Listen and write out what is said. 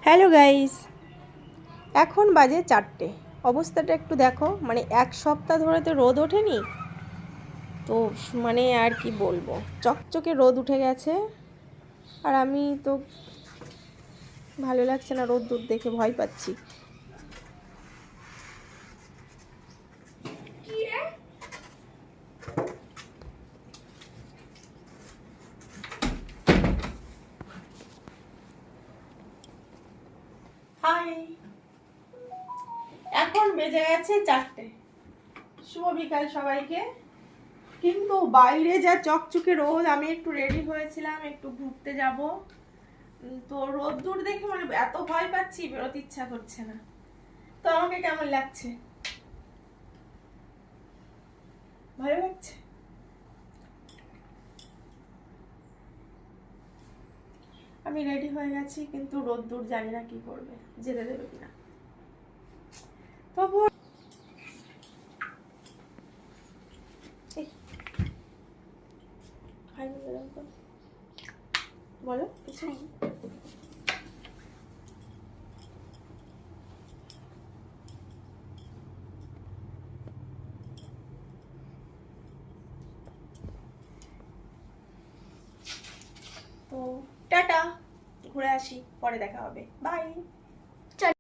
Hello guys, এখন বাজে 4টে। অবস্থাটা একটু দেখো, মানে এক সপ্তাহ ধরে তো রোদ ওঠেনি। তো মানে আর কি বলবো, চকচকে রোদ উঠে গেছে। আর আমি তো ভালো লাগছে না, রোদ দূর দেখে ভয় পাচ্ছি। হাই, এখন বেজে গেছে 4টে। শুভ বিকাল সবাইকে। কিন্তু বাইরে যা চকচকে রোদ, আমি একটু রেডি হয়েছিলাম, একটু ঘুরতে যাব। তো রোদ দূর দেখে মানে এত ভয় পাচ্ছি, বেরোতে ইচ্ছা করছে না। তো আমাকে কেমন লাগছে? ভালো লাগছে। আমি রেডি হয়ে গেছি, কিন্তু রোদ্দুর জানি না কি করবে, যেতে দেবে কিনা। তবু বলো কিছু। তো টাটা, ঘুরে আসি, পরে দেখা হবে, বাই।